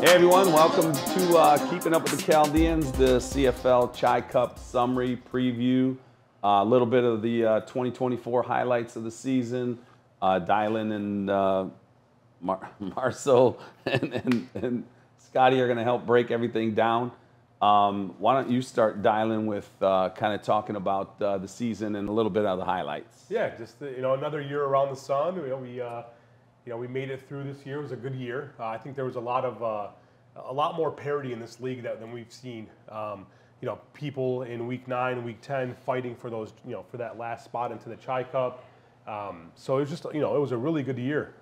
Hey everyone, welcome to Keeping Up with the Chaldeans, the CFL Chy Cup summary preview. A little bit of the 2024 highlights of the season. Dylan and Marcel and Scotty are going to help break everything down. Why don't you start, Dylan, with kind of talking about the season and a little bit of the highlights? Yeah, just another year around the sun. We made it through this year. It was a good year. I think there was a lot more parity in this league than we've seen. People in week 9, week 10 fighting for those, for that last spot into the Chy Cup. So it was just, it was a really good year.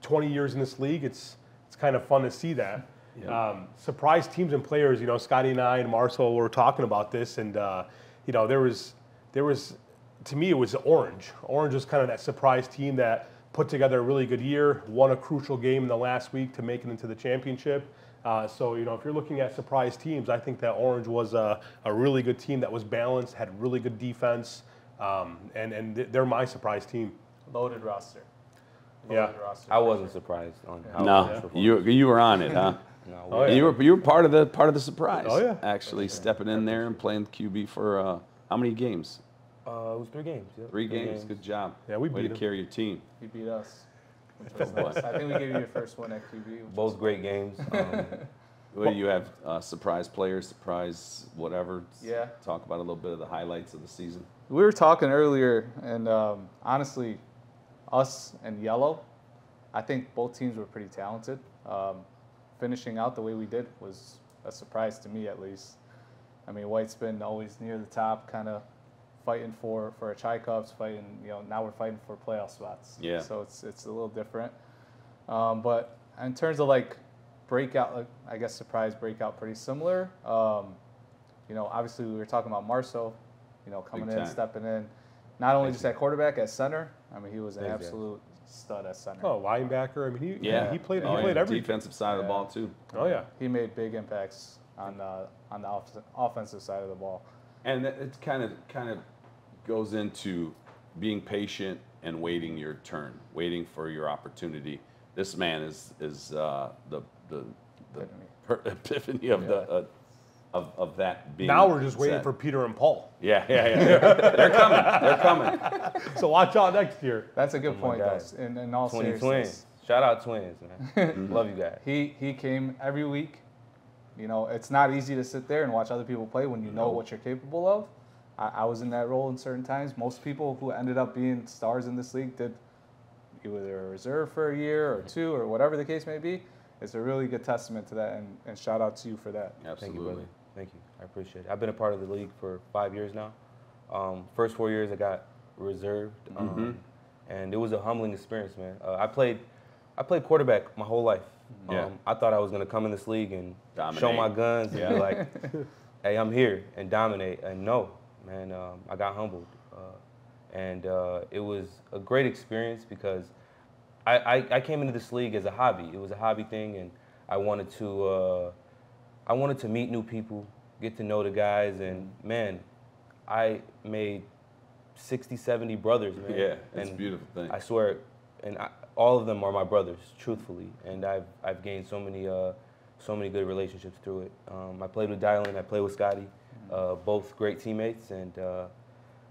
20 years in this league, it's kind of fun to see that. Yeah. Surprise teams and players. Scotty and I and Marcel were talking about this, and there was, to me, it was Orange. Orange was kind of that surprise team that put together a really good year, won a crucial game in the last week to make it into the championship. So, if you're looking at surprise teams, I think that Orange was a really good team that was balanced, had really good defense, and they're my surprise team. Loaded roster. Roster. I wasn't surprised on how No, you were on it, huh? No, you were part of the surprise. Oh yeah, actually stepping in there and playing QB for how many games? It was 3 games. Yeah. 3 games. Good job. Yeah, we Way beat to him. carry your team. You beat us. Which was nice. I think we gave you your first one at QB. Both great games. What do you have? Surprise players, surprise whatever. Yeah. Talk about a little bit of the highlights of the season. We were talking earlier, and honestly, us and Yellow, I think both teams were pretty talented. Finishing out the way we did was a surprise to me, at least. I mean, White's been always near the top, kind of fighting for a Chy Cups, fighting, now we're fighting for playoff spots. Yeah. So it's a little different. But in terms of breakout, I guess surprise breakout, pretty similar. Obviously we were talking about Marcel, coming in, stepping in, not only just at quarterback, at center. I mean, he was an absolute stud at center. Oh, linebacker. I mean, he played every defensive side of the ball too. Oh yeah. He made big impacts on the offensive side of the ball. And it kind of goes into being patient and waiting your turn, waiting for your opportunity. This man is the epiphany of that being. Now we're just set. waiting for Peter and Paul. Yeah. They're coming. So watch out next year. That's a good point, though. In all 20 seriousness. twins. Shout out twins, man. Love you guys. He came every week. It's not easy to sit there and watch other people play when you know what you're capable of. I was in that role in certain times. Most people who ended up being stars in this league did either a reserve for a year or 2 or whatever the case may be. It's a really good testament to that, and shout out to you for that. Absolutely. Thank you, brother. Thank you. I appreciate it. I've been a part of the league for 5 years now. First 4 years I got reserved, and it was a humbling experience, man. I played quarterback my whole life. I thought I was going to come in this league and show my guns and be like, hey, I'm here, and dominate. And no, man, I got humbled. And it was a great experience because I came into this league as a hobby. It was a hobby thing, and I wanted to meet new people, get to know the guys, and man, I made 60, 70 brothers, man. Yeah, it's a beautiful thing. I swear, and all of them are my brothers, truthfully, and I've gained so many good relationships through it. I played with Dylan, I played with Scotty, both great teammates, and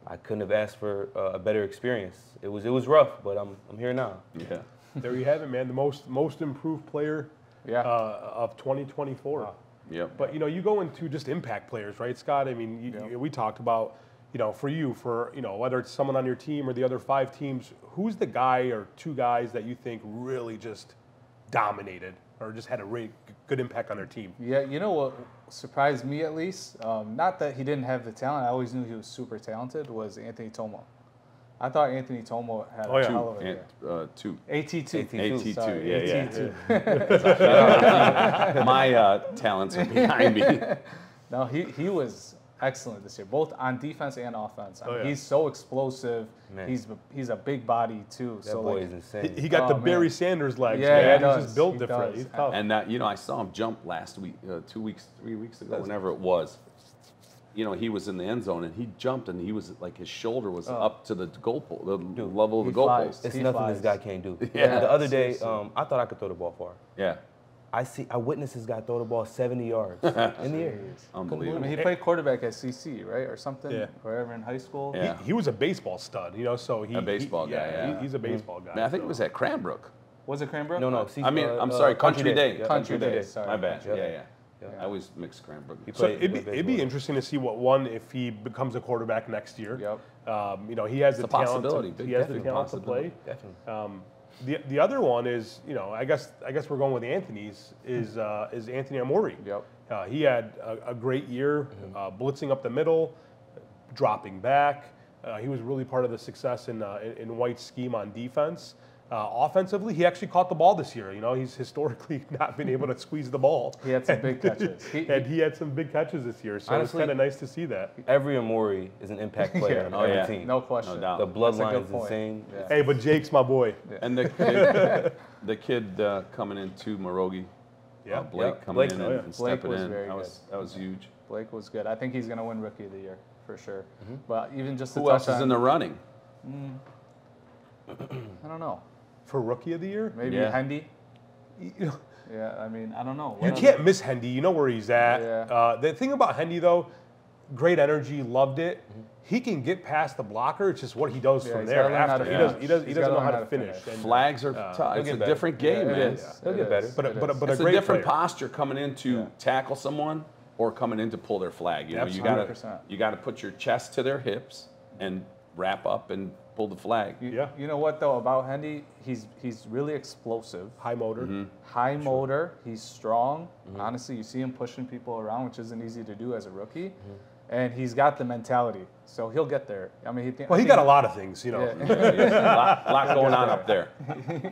I couldn't have asked for a better experience. It was rough, but I'm here now. Yeah. There you have it, man. The most improved player of 2024. Wow. Yep. But you go into just impact players, right, Scott? I mean, we talked about for whether it's someone on your team or the other 5 teams, who's the guy or 2 guys that you think really just dominated or just had a really good impact on their team? Yeah, what surprised me at least, not that he didn't have the talent, I always knew he was super talented, was Anthony Tomo. I thought Anthony Tomo had a hell of a year. 2. AT2. AT2, Sorry, yeah. AT2. My talents are behind me. No, he was excellent this year, both on defense and offense. I mean, he's so explosive. Man. He's a big body too. That boy is insane. He got the man. Barry Sanders legs, Yeah, man. He's just built He different. does. He's tough. And I saw him jump last week, 2 weeks, 3 weeks ago, whenever it was. He was in the end zone and he jumped and he was like his shoulder was up to the goalpost, the level of the goalpost. It's nothing this guy can't do. Yeah. The other day, I thought I could throw the ball far. Yeah. I witnessed this guy throw the ball 70 yards in the air. I Unbelievable. mean, he played quarterback at CC, right, or something, Yeah. wherever in high school. Yeah. He was a baseball stud, you know. So A baseball guy, yeah. He's a baseball guy. Man, I think so. it was at Cranbrook. Was it Cranbrook? No, I mean, I'm sorry, Country Day. Yeah, Country Day. Sorry. My bad. Country Yeah, Day. yeah. I always mix Cranbrook. He So played it'd be baseball. interesting to see what if he becomes a quarterback next year. Yep. You know, he has the It's a talent. possibility. He has the Definitely talent to possibility. play. Definitely. The other one is, you know, I guess we're going with Anthony's is Anthony Amori. Yep. He had a great year, blitzing up the middle, dropping back. He was really part of the success in White's scheme on defense. Offensively, he actually caught the ball this year. You know, he's historically not been able to squeeze the ball. He had some big catches. And he had some big catches this year, so Honestly, it's kind of nice to see that. Every Amori is an impact player Yeah. on every yeah. team. No question. No doubt. The That's a bloodline good is point. insane. Yeah. Hey, but Jake's my boy. And the kid coming into Morogi, Yeah. Blake Yeah. coming Blake, in oh, yeah. and Blake stepping was in. very That was huge. Blake was good. I think he's going to win Rookie of the Year for sure. But even just to Who touch else is on, in the running? I don't know. For Rookie of the Year? Maybe Yeah. Hendy. You know, Yeah, I mean, I don't know. you What can't other- miss Hendy. You know where he's at. Yeah. The thing about Hendy, though, great energy, loved it. He can get past the blocker. It's just what he does Yeah, from he's there gotta learn how after. to He finish. doesn't He's know gotta how learn to finish. And, Flags are tough. It's get a better. different game, Yeah, it man. is. He'll It get better. is. but It but is. but a It's a great different player. posture coming in to tackle someone or coming in to pull their flag. You know, you gotta 100%. you gotta put your chest to their hips and wrap up and pull the flag. Yeah. You know what though about Hendy? He's really explosive, High motor. high motor. He's strong. Honestly, you see him pushing people around, which isn't easy to do as a rookie. And he's got the mentality, so he'll get there. I mean, Well, he got a lot of things, you know. Yeah. lot going on up there.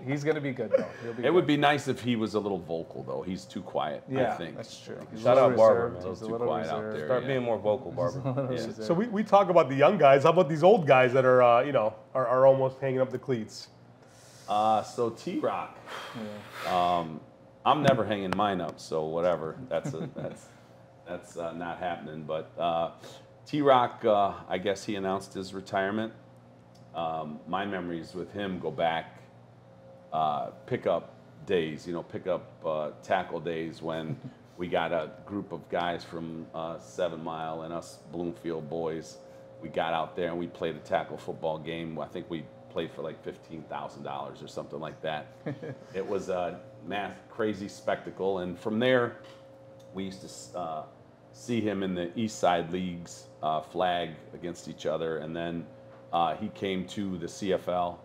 He's gonna be good though. He'll be It would be nice if he was a little vocal though. He's too quiet, Yeah, I think. that's true. He's Shout a out little Barber, reserved. man. He's a Too little quiet out reserved. there. Start Yeah. being more vocal, Barber. Yeah. So we talk about the young guys. How about these old guys that are, you know, are almost hanging up the cleats? So T-Rock, I'm never hanging mine up, so whatever. That's not happening. But T-Rock, I guess he announced his retirement. My memories with him go back pickup days, pickup tackle days when we got a group of guys from 7 Mile and us Bloomfield boys. We got out there and we played a tackle football game. I think we played for like $15,000 or something like that. It was a crazy spectacle. And from there, we used to see him in the East Side Leagues flag against each other. And then he came to the CFL.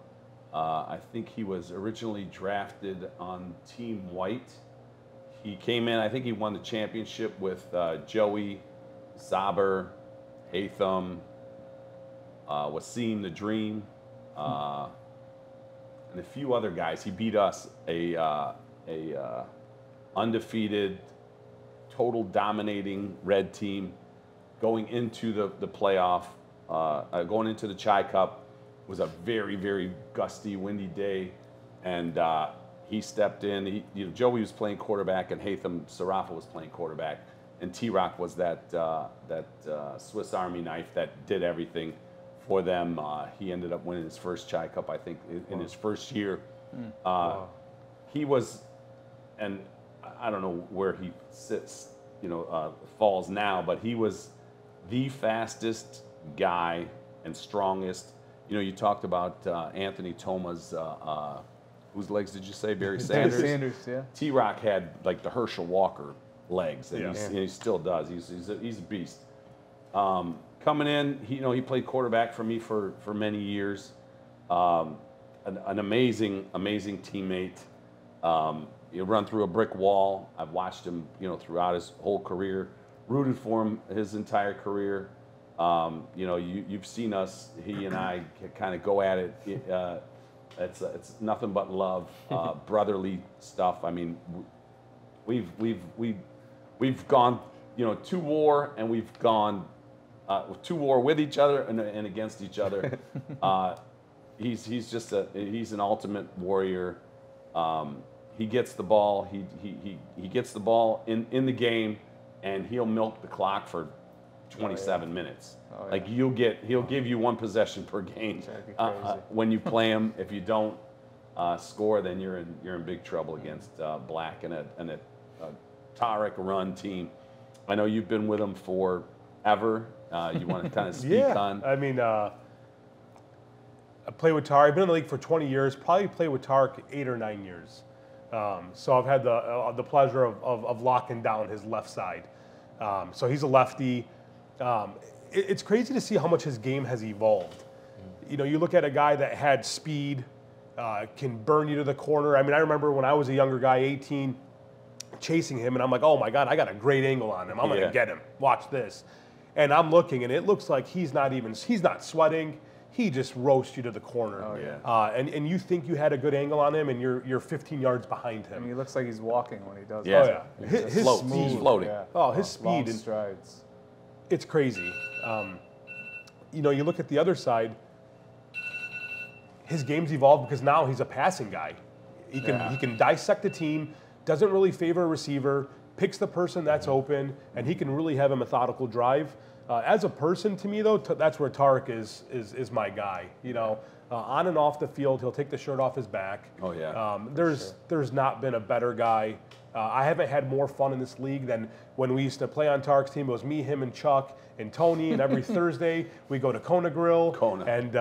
I think he was originally drafted on Team White. He came in, I think he won the championship with Joey, Zaber, Hatham, Wasim the Dream, and a few other guys. He beat us, a undefeated, total dominating red team, going into the playoff, going into the Chy Cup. It was a very, very gusty, windy day, and he stepped in. Joey was playing quarterback, and Hatham Sarafa was playing quarterback, and T-Rock was that Swiss Army knife that did everything for them. He ended up winning his first Chy Cup, I think, in his first year. He was, and I don't know where he sits, falls now, but he was the fastest guy and strongest. You talked about Anthony Thoma's, whose legs did you say? Barry Sanders? Sanders, yeah. T-Rock had like the Herschel Walker legs, and Yeah. he still does. He's a beast. Coming in, he played quarterback for me for many years. An amazing teammate. He run through a brick wall. I've watched him, throughout his whole career. Rooted for him his entire career. You've seen us. He and I kind of go at it. It's nothing but love, brotherly stuff. I mean, we've gone, to war, and we've gone to war with each other and against each other. He's just he's an ultimate warrior. He gets the ball. He gets the ball in the game, and he'll milk the clock for 27 minutes. Oh, yeah. Like he'll give you one possession per game That'd be crazy. when you play him. If you don't, score, then you're in big trouble against Black and a Tarek run team. I know you've been with them forever. You want to kind of speak on? I mean, I play with Tarek. I've been in the league for 20 years. Probably played with Tarek 8 or 9 years. So I've had the pleasure of locking down his left side. So he's a lefty. It's crazy to see how much his game has evolved. You know, you look at a guy that had speed, can burn you to the corner. I mean, I remember when I was a younger guy, 18, chasing him, and I'm like, oh my God, I got a great angle on him. I'm gonna get him. Watch this. And I'm looking, and it looks like he's not sweating. He just roasts you to the corner. Oh, yeah. And you think you had a good angle on him, and you're 15 yards behind him. I mean, he looks like he's walking when he does Yeah. that. Oh, yeah. His floats. speed. He's floating. Yeah. Oh, his speed. Long And strides. it's crazy. You know, you look at the other side, his game's evolved because now he's a passing guy. He can dissect the team, doesn't really favor a receiver, picks the person that's open, and he can really have a methodical drive. As a person, to me though, that's where Tarek is my guy. You know, on and off the field, he'll take the shirt off his back. Oh yeah. There's not been a better guy. I haven't had more fun in this league than when we used to play on Tarek's team. It was me, him, and Chuck and Tony, and every Thursday we go to Kona Grill. Kona. And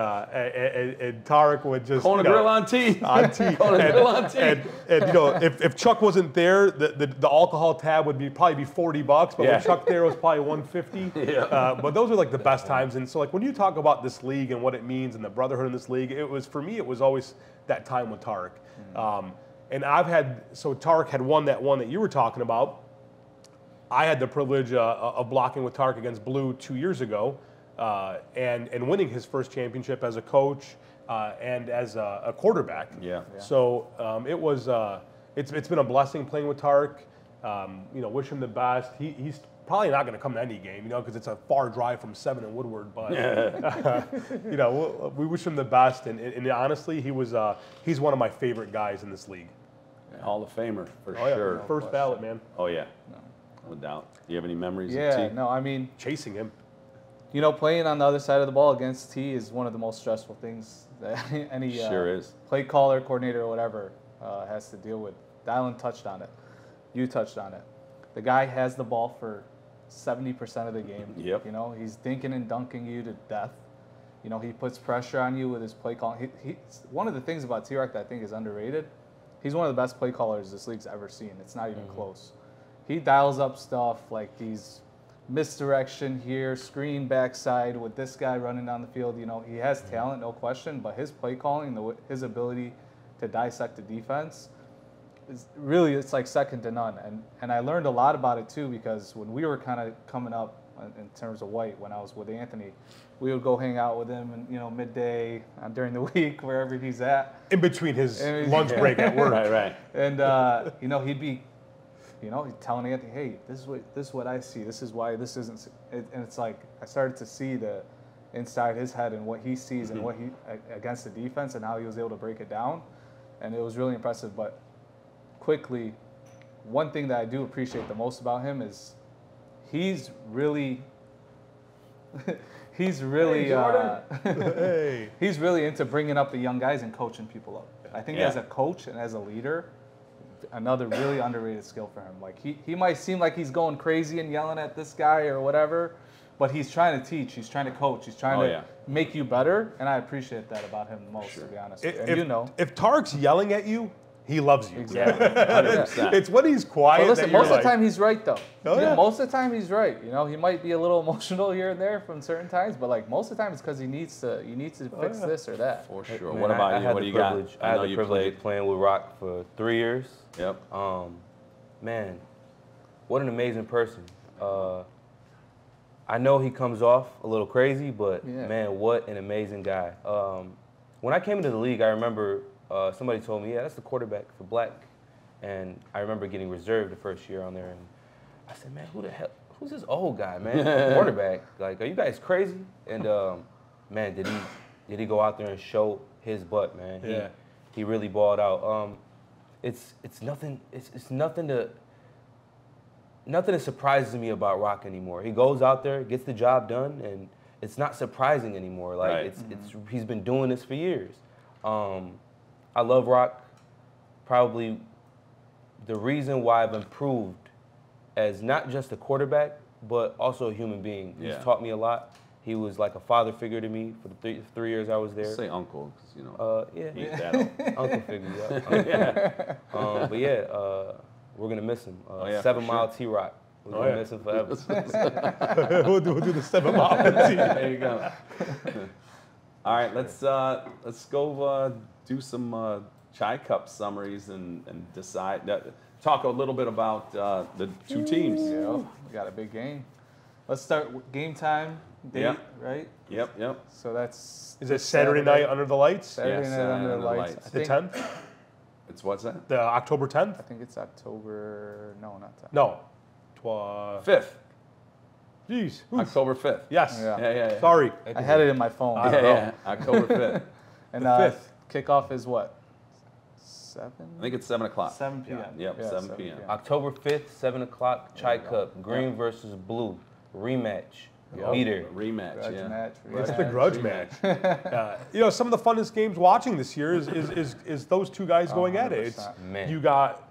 Tarek would just Kona Grill on tee. on tee. Kona Grill on tee. And you know, if Chuck wasn't there, the alcohol tab would probably be $40, but when Chuck there, it was probably $150. Yeah. But those are like the best times. And so like when you talk about this league and what it means and the brotherhood in this league, for me it was always that time with Tarek. And Tarek had won that one that you were talking about. I had the privilege of blocking with Tarek against Blue 2 years ago, and winning his first championship as a coach and as a quarterback. Yeah. So it's been a blessing playing with Tarek. You know, wish him the best. He's probably not going to come to any game, you know, because it's a far drive from 7 and Woodward. But you know, we wish him the best. And honestly, he's one of my favorite guys in this league. Hall of Famer for Oh, yeah. sure. First ballot, man. Oh yeah. No doubt. Do you have any memories of Yeah, T? no, I mean, Chasing him. you know, playing on the other side of the ball against T is one of the most stressful things that any Sure is. play caller, coordinator, or whatever has to deal with. Dylan touched on it. You touched on it. The guy has the ball for 70% of the game. Yep. You know, he's dinking and dunking you to death. You know, he puts pressure on you with his play calling. One of the things about T-Rock that I think is underrated, he's one of the best play callers this league's ever seen. It's not even close. He dials up stuff like these misdirection here, screen backside with this guy running down the field. You know, he has talent, no question, but his play calling, his ability to dissect the defense, it's like second to none. And I learned a lot about it too, because when we were kind of coming up in terms of White, when I was with Anthony, we would go hang out with him and, you know, midday during the week, wherever he's at. In between his lunch break at work. Right. And, you know, he'd be, you know, he'd telling Anthony, hey, this is what I see. This is why this isn't. And it's like I started to see the inside his head and what he sees and what he against the defense and how he was able to break it down. And it was really impressive. But quickly, one thing that I do appreciate the most about him is he's really he's really he's really into bringing up the young guys and coaching people up. I think as a coach and as a leader, another really underrated skill for him. Like he might seem like he's going crazy and yelling at this guy or whatever, but he's trying to teach, he's trying to coach, he's trying to make you better, and I appreciate that about him the most, to be honest. And you know, if Tarek's yelling at you, he loves you. Exactly. 100%. It's when he's quiet. But listen, that you're most of the time he's right though. Oh, yeah. Most of the time he's right. You know, he might be a little emotional here and there from certain times, but like most of the time it's because he needs to fix this or that. For sure. Man, what about I you? had What the do you got? privilege- I I know had the you privilege played. of playing with Rock for 3 years. Yep. Man, what an amazing person. I know he comes off a little crazy, but man, what an amazing guy. When I came into the league, I remember somebody told me, yeah, that's the quarterback for Black. And I remember getting reserved the first year on there. And I said, man, who the hell, who's this old guy, man? Quarterback. Like, are you guys crazy? And man, did he go out there and show his butt, man. He really balled out. It's nothing that surprises me about Rock anymore. He goes out there, gets the job done, and it's not surprising anymore. Like he's been doing this for years. I love Rock. Probably the reason why I've improved as not just a quarterback, but also a human being. He's taught me a lot. He was like a father figure to me for the three years I was there. Say uncle, 'cause, you know. Yeah. That Uncle figure, yeah. But yeah, we're going to miss him. 7 Mile T-Rock. We're going to miss him forever. we'll do the 7 Mile. There you go. All right, let's go do some Chy Cup summaries and decide. Talk a little bit about the two teams. Yeah, we got a big game. Let's start with game time date, right? Yep. So that's... Is it Saturday night under the lights? Saturday night under the lights. The 10th? It's what's that? The October 10th? I think it's October... No, not 10th. No. 5th. Jeez. October 5th. Yes. Yeah. Sorry. I had it in my phone. Yeah. October 5th. And 5th. Kickoff is what? 7? I think it's 7 o'clock. 7 p.m. Yep, 7 p.m. October 5th, 7 o'clock, Chy Cup. Green versus blue. Rematch. Leader. Rematch, Grudge match. It's the grudge match. You know, some of the funnest games watching this year is those two guys going at it. You got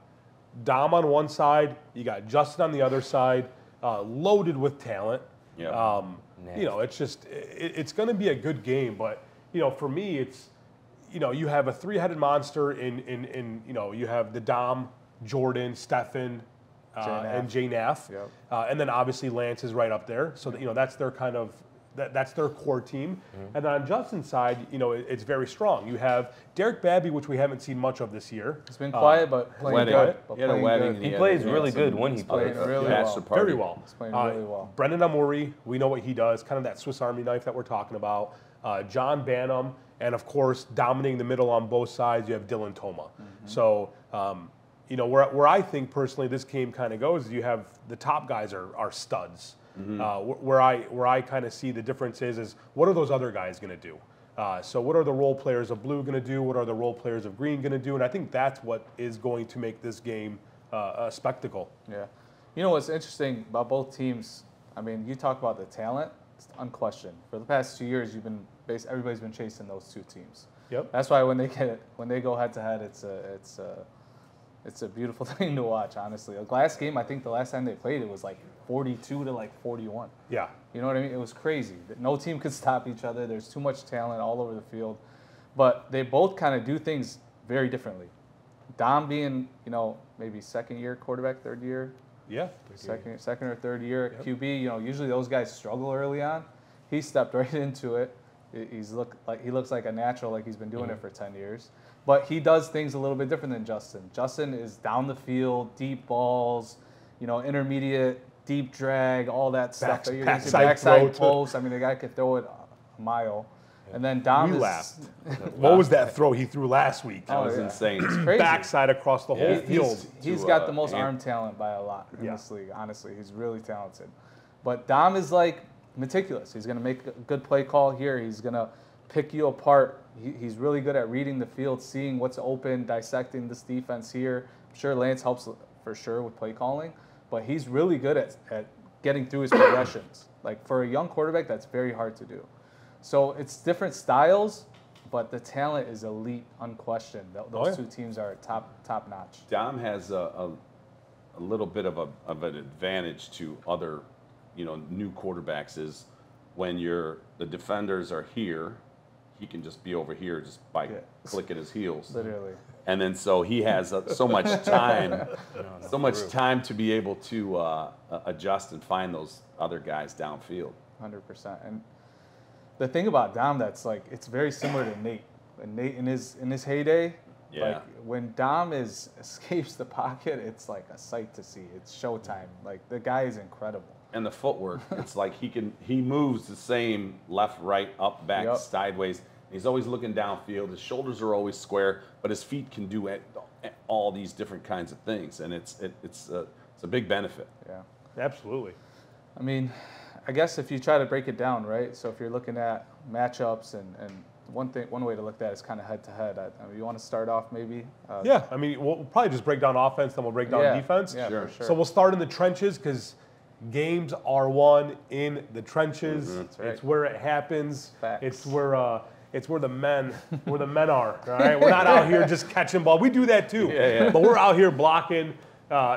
Dom on one side, you got Justin on the other side, loaded with talent. Yep. You know, it's just it's going to be a good game. But you know, for me, it's you have a three-headed monster in you know, you have the Dom, Jordan, Stefan, and Jay Naff, and then obviously Lance is right up there. So that, you know, that's their kind of that's their core team. And then on Justin's side, you know, it's very strong. You have Derek Babby, which we haven't seen much of this year. It's been quiet, but playing good. He had a wedding. He plays really good when he plays. Really well. Very well. He's playing really well. Brendan Amuri, we know what he does, kind of that Swiss Army knife that we're talking about. John Bannum, and of course, dominating the middle on both sides, you have Dylan Toma. So, you know, where I think personally this game kind of goes, you have the top guys are studs. Where I kind of see the difference is what are those other guys going to do? So what are the role players of blue going to do? What are the role players of green going to do? And I think that's what is going to make this game a spectacle. Yeah. You know what's interesting about both teams? I mean, you talk about the talent. It's unquestioned. For the past 2 years, everybody's been chasing those two teams. Yep. That's why when they go head to head, it's a beautiful thing to watch. Honestly, the last game, I think the last time they played, it was like 42 to like 41. Yeah. You know what I mean? It was crazy. No team could stop each other. There's too much talent all over the field, but they both kind of do things very differently. Dom being, you know, maybe second year quarterback, third year. Yeah. Second or third year at QB, you know, usually those guys struggle early on. He stepped right into it. He looks like a natural, like he's been doing it for 10 years. But he does things a little bit different than Justin. Justin is down the field, deep balls, you know, intermediate, deep drag, all that stuff. Backside post. I mean, the guy could throw it a mile. And then Dom What was that throw he threw last week? That was insane. It's crazy. Backside across the whole field. He's got the most arm talent by a lot in this league, honestly. He's really talented. But Dom is like meticulous. He's going to make a good play call here. He's going to pick you apart. He's really good at reading the field, seeing what's open, dissecting this defense here. I'm sure Lance helps for sure with play calling, but he's really good at getting through his progressions. Like for a young quarterback, that's very hard to do. So it's different styles, but the talent is elite, unquestioned. Those two teams are top notch. Dom has a little bit of an advantage to other, you know, new quarterbacks is when the defenders are here, he can just be over here just by clicking his heels. Literally. And then so he has so much time, to be able to adjust and find those other guys downfield. 100%. And the thing about Dom that's like, it's very similar to Nate. And Nate in his heyday, like when Dom escapes the pocket, it's like a sight to see. It's showtime. Like the guy is incredible. And the footwork, it's like he moves the same left, right, up, back, sideways. He's always looking downfield. His shoulders are always square, but his feet can do all these different kinds of things, and it's a big benefit. Yeah, absolutely. I mean, I guess if you try to break it down, right? So if you're looking at matchups and one way to look at it is kind of head to head. I mean, you want to start off maybe? Yeah, I mean, we'll probably just break down offense, then we'll break down defense. Yeah, sure. For sure. So we'll start in the trenches because games are won in the trenches. That's right. It's where it happens. Facts. It's where It's where the men are. All right, we're not out here just catching ball. We do that too, but we're out here blocking,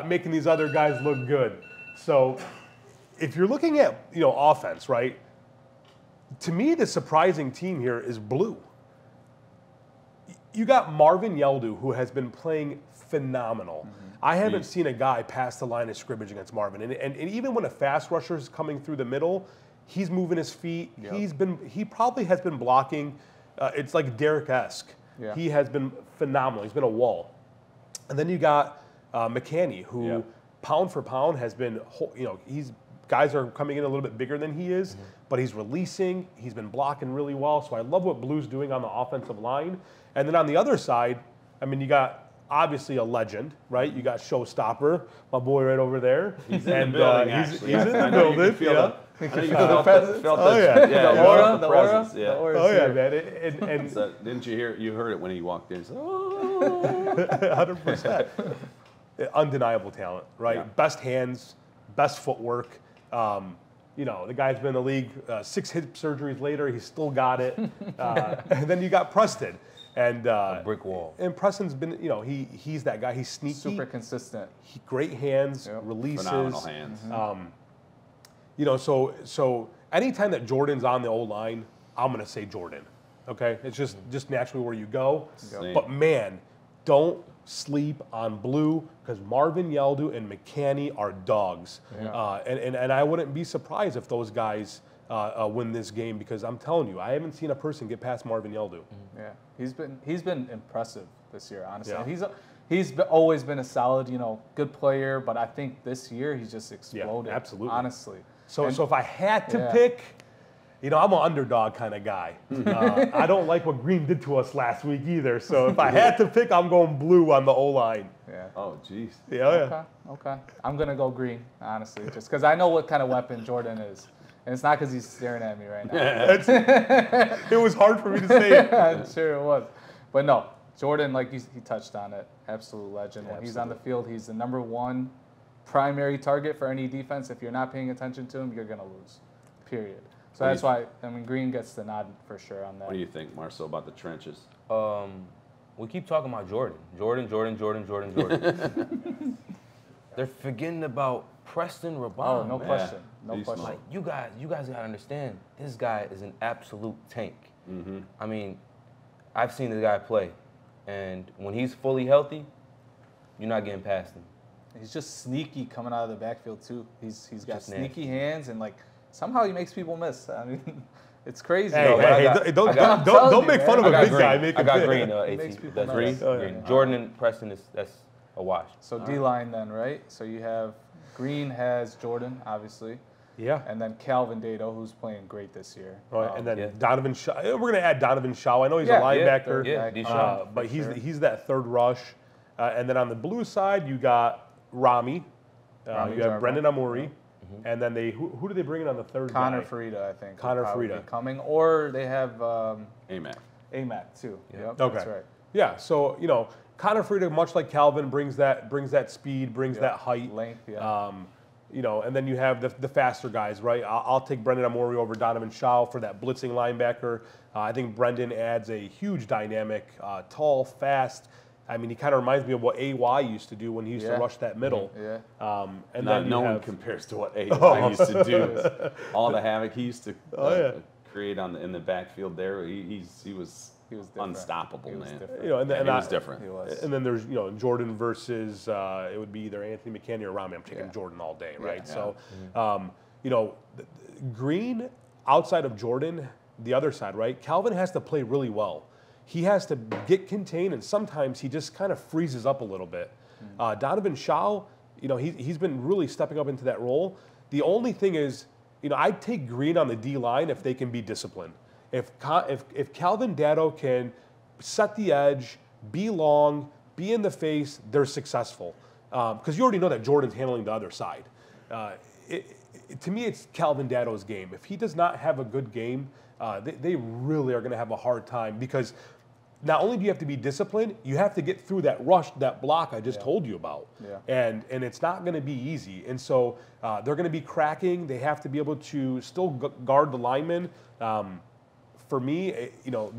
making these other guys look good. So if you're looking at offense, right? To me, the surprising team here is blue. You got Marvin Yeldu, who has been playing phenomenal. I haven't seen a guy pass the line of scrimmage against Marvin, and even when a fast rusher is coming through the middle, he's moving his feet. Yep. He probably has been blocking. It's like Derek-esque. Yeah. He has been phenomenal. He's been a wall. And then you got McCanny, who pound for pound has been. Guys are coming in a little bit bigger than he is, but he's releasing. He's been blocking really well. So I love what Blue's doing on the offensive line. And then on the other side, I mean, you got obviously a legend, right? You got Showstopper, my boy right over there. He's in the building, actually. He's in the building. Felt the presence. The aura. Yeah. Oh, yeah, man. And so, didn't you hear? You heard it when he walked in. So, 100%. Undeniable talent, right? Yeah. Best hands, best footwork. The guy's been in the league 6 hip surgeries later. He's still got it. And then you got Preston. And a brick wall. And Preston's been, he's that guy. He's sneaky, super consistent. Great hands, releases, phenomenal hands. So anytime that Jordan's on the O-line, I'm gonna say Jordan. Okay, it's just naturally where you go. Same. But man, don't sleep on Blue because Marvin Yeldu and McCanny are dogs. Yeah. And I wouldn't be surprised if those guys win this game because I'm telling you, I haven't seen a person get past Marvin Yeldu. Yeah, he's been impressive this year, honestly. Yeah. He's always been a solid, good player, but I think this year he's just exploded. Yeah, absolutely. Honestly. So if I had to pick, I'm an underdog kind of guy. I don't like what Green did to us last week either. So if I had to pick, I'm going Blue on the O-line. Yeah. Oh, jeez. Yeah. Okay. I'm gonna go Green, honestly, just because I know what kind of weapon Jordan is. And it's not because he's staring at me right now. It was hard for me to say it. I'm sure it was. But no, Jordan, like he touched on it, absolute legend. When he's on the field, he's the #1 primary target for any defense. If you're not paying attention to him, you're going to lose, period. So that's why, Green gets the nod for sure on that. What do you think, Marcel, about the trenches? We keep talking about Jordan. They're forgetting about Preston Rabon. Oh, no question. No He's question. Like, you guys gotta understand, this guy is an absolute tank. I mean, I've seen this guy play, and when he's fully healthy, you're not getting past him. He's just sneaky coming out of the backfield too. He's got sneaky hands, and somehow he makes people miss. I mean, it's crazy. Hey, don't make fun of a big guy. I got Green. That's Green. Yeah. Jordan and Preston that's a wash. So D-line then, right? So you have Green has Jordan, obviously. Yeah. And then Calvin Dado, who's playing great this year. Right. And then Donovan Shaw. We're going to add Donovan Shaw. I know he's a linebacker. But he's that third rush. And then on the Blue side, you got Rami. You have Brendan Amuri. And then who do they bring in on the third Connor guy? Frida, I think. Connor Frida. Coming. Or they have AMAC. AMAC, too. Yeah. Yep, okay. That's right. Yeah. So, Connor Frida, much like Calvin, brings that speed, brings that height. Length, and then you have the faster guys, right? I'll take Brendan Amori over Donovan Shaw for that blitzing linebacker. I think Brendan adds a huge dynamic, tall, fast. I mean, he kind of reminds me of what AY used to do when he used to rush that middle. And then no one compares to what AY used to do. All the havoc he used to create in the backfield there. He was unstoppable, man. He was different. He was. And then there's Jordan versus it would be either Anthony McCanny or Rami. I'm taking Jordan all day, right? So, Green outside of Jordan, the other side, right? Calvin has to play really well. He has to get contained, and sometimes he just kind of freezes up a little bit. Donovan Shaw, he's been really stepping up into that role. The only thing is, I'd take Green on the D line if they can be disciplined. If Calvin Dado can set the edge, be long, be in the face, they're successful. Because you already know that Jordan's handling the other side. To me, it's Calvin Dado's game. If he does not have a good game, they really are going to have a hard time because not only do you have to be disciplined, you have to get through that rush, that block I just told you about. And it's not going to be easy. And so they're going to be cracking. They have to be able to still guard the linemen. for me,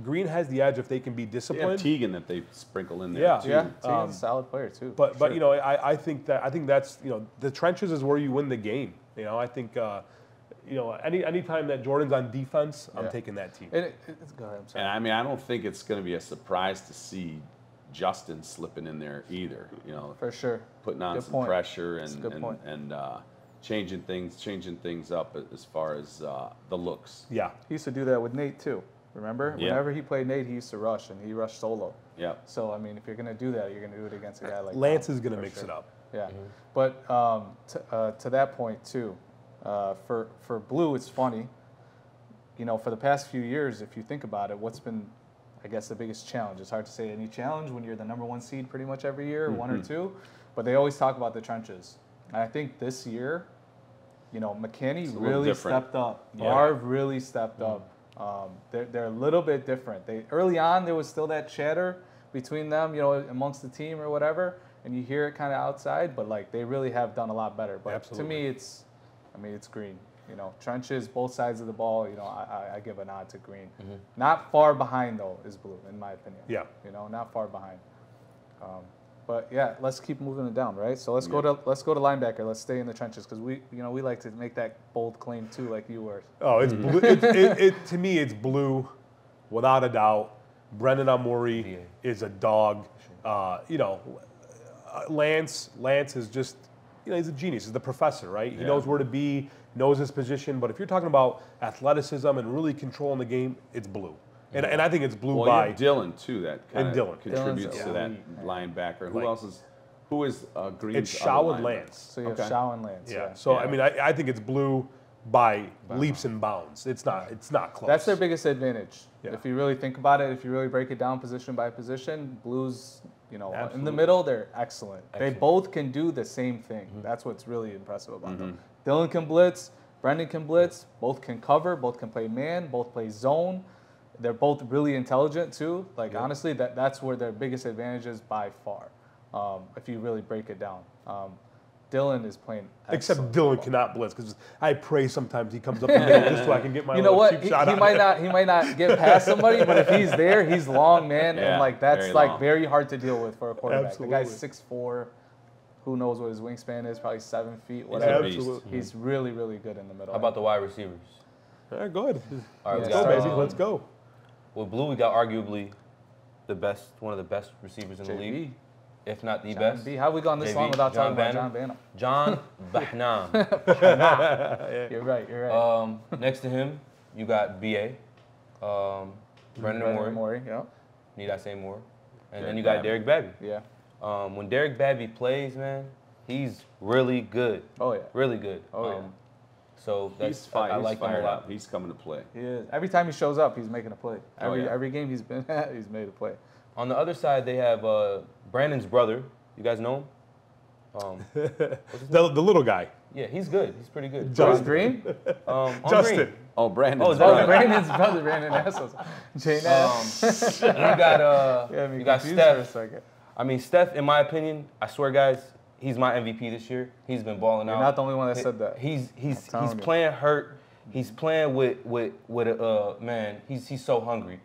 Green has the edge if they can be They have disciplined. Teagan that they sprinkle in there Yeah. too. Yeah, Teagan's a solid player too. But Sure. I think that's the trenches is where you win the game. I think any time that Jordan's on defense, I'm taking that team. Go ahead, I'm sorry. And I mean, I don't think it's going to be a surprise to see Justin slipping in there either. For sure. Putting on Good some point. pressure That's a good point. and changing things up as far as the looks. Yeah. He used to do that with Nate too. Remember? Yeah. Whenever he played Nate, he used to rush, and he rushed solo. Yeah. So I mean, if you're gonna do that, you're gonna do it against a guy like Lance Tom, is going to for mix sure. it up. Yeah, but to that point too, for Blue, it's funny. For the past few years, if you think about it, what's been, I guess, the biggest challenge? It's hard to say any challenge when you're the #1 seed pretty much every year, 1 or 2, but they always talk about the trenches. And I think this year, McKinney a little really different. stepped up. Yeah. Marv really stepped up. They're a little bit different. Early on, there was still that chatter between them, amongst the team or whatever, and you hear it kind of outside, but like they really have done a lot better. But Absolutely. to me, it's Green. Trenches, both sides of the ball. I give a nod to Green. Not far behind though is Blue, in my opinion. Yeah. Not far behind. But yeah, let's keep moving it down, right? So let's go to linebacker. Let's stay in the trenches because we like to make that bold claim too, like you were. Oh, it's Blue. To me, it's Blue, without a doubt. Brendan Amori is a dog. Lance is just, he's a genius. He's the professor, right? He knows where to be, knows his position. But if you're talking about athleticism and really controlling the game, it's Blue. And I think it's Blue Well, by you have Dylan too. That kind And of Dylan. contributes Dylan's to that elite, linebacker. Like- Who is Green's? it's Shaw other and linebacker? Lance. So you have Okay. Shaw and Lance. Yeah. So Yeah. I mean, I think it's Blue by leaps and bounds. It's not close. That's their biggest advantage. Yeah. If you really think about it, if you really break it down position by position, Blues, in the Absolutely. middle, they're excellent. They Excellent. both can do the same thing. That's what's really impressive about them. Dylan can blitz, Brendan can blitz, both can cover, both can play man, both play zone. They're both really intelligent too. Like honestly, that's where their biggest advantage is by far. If you really break it down. Dylan is playing Except excellent Dylan football. cannot blitz because I pray sometimes he comes up the middle just so I can get my You know little what? cheap He shot on might it. not. He might not get past somebody, but if he's there, he's long, man, Yeah, and like that's very like long. very hard to deal with for a quarterback. The guy's Absolutely. 6'4". Who knows what his wingspan is? Probably 7 feet. Whatever. beast. Absolutely. He's really, really good in the middle. How about the wide receivers? All right, go ahead. All right, Let's we go, got, baby. Let's go. With Blue, we got arguably one of the best receivers in the league, JB? if not the John best. B. How we gone this JB, long without John talking about John John Bahnam. You're right. You're right. Next to him, you got BA, Brendan Amori. Yeah. Need I say more? And Derek then you got Babby. Derek Babby. Yeah. When Derek Babby plays, man, he's really good. Oh yeah. Really good. Oh, yeah. So that's He's I like him a fired lot. up. He's coming to play. He is. Every time he shows up, he's making a play. yeah. Every game he's been at, he's made a play. On the other side, they have Brandon's brother. You guys know him? The little guy. Yeah, he's good. He's pretty good. John Green? On Justin. Green. Oh, Brandon's Oh, is that brother. Brandon's brother, Brandon Assos. Jane Ass. You got Yeah, me you got confused for a Steph. second. I mean, Steph, in my opinion, I swear, guys, he's my MVP this year. He's been balling out. You're not the only one that said that. He's telling you. playing hurt. He's playing with man. He's so hungry.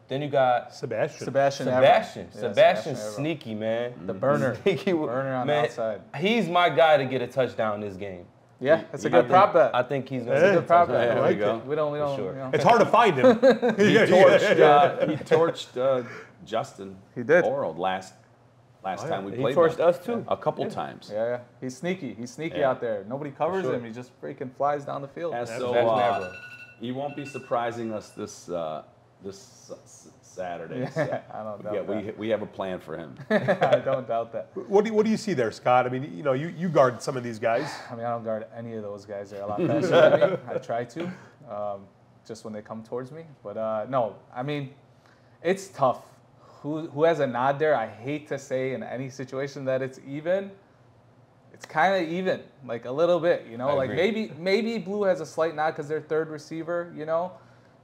Then you got Sebastian. Sebastian. Sebastian's Averill. sneaky, man. The burner. Sneaky, Burner on the man. outside. He's my guy to get a touchdown this game. Yeah, that's a I good think- prop bet. I think he's gonna That's a get a good prop bet. touchdown. Yeah, I there like we go. it. We don't, sure. you know. It's hard to find him. He torched Justin. He did. Orald last time we He played. torched them. us too. A couple times. Yeah. He's sneaky. He's sneaky Yeah. out there. Nobody covers sure. him. He just freaking flies down the field. And so Sebastian Averill. he won't be surprising us this Saturday. So I don't doubt that. we have a plan for him. I don't doubt that. What do you see there, Scott? I mean, you guard some of these guys. I mean, I don't guard any of those guys. They're a lot faster than me. I try to, just when they come towards me. But no, I mean, it's tough. Who has a nod there? I hate to say in any situation that it's even. It's kind of even, like a little bit, I Like agree. maybe Blue has a slight nod because they're third receiver,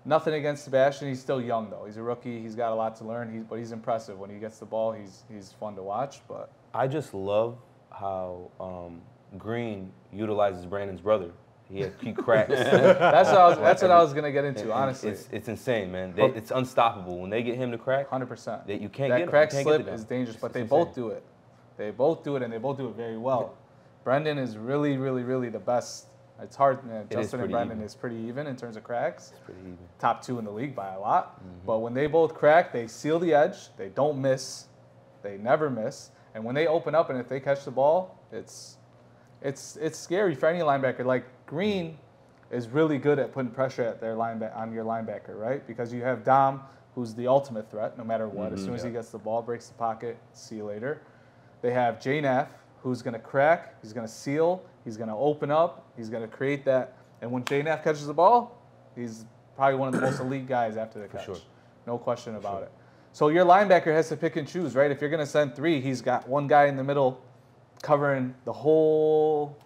Nothing against Sebastian. He's still young though. He's a rookie. He's got a lot to learn. But he's impressive when he gets the ball. He's fun to watch. But I just love how Green utilizes Brandon's brother. He cracks. That's what I was gonna get into. Honestly, it's insane, man. It's unstoppable when they get him to crack. 100%. You can't that get crack him. slip is dangerous, but they both do it. They both do it, and they both do it very well. Brendan is really, really, really the best. It's hard, man. Justin and Brendan is pretty even in terms of cracks. It's pretty even. Top 2 in the league by a lot. But when they both crack, they seal the edge. They don't miss. They never miss. And when they open up and if they catch the ball, it's scary for any linebacker. Like Green is really good at putting pressure at their on your linebacker, right? Because you have Dom, who's the ultimate threat no matter what. As soon as he gets the ball, breaks the pocket, see you later. They have J-Nath, who's going to crack, he's going to seal, he's going to open up, he's going to create that. And when J-Nath catches the ball, he's probably one of the most elite guys after the catch. Sure. No question about it. So your linebacker has to pick and choose, right? If you're going to send 3, he's got one guy in the middle covering the whole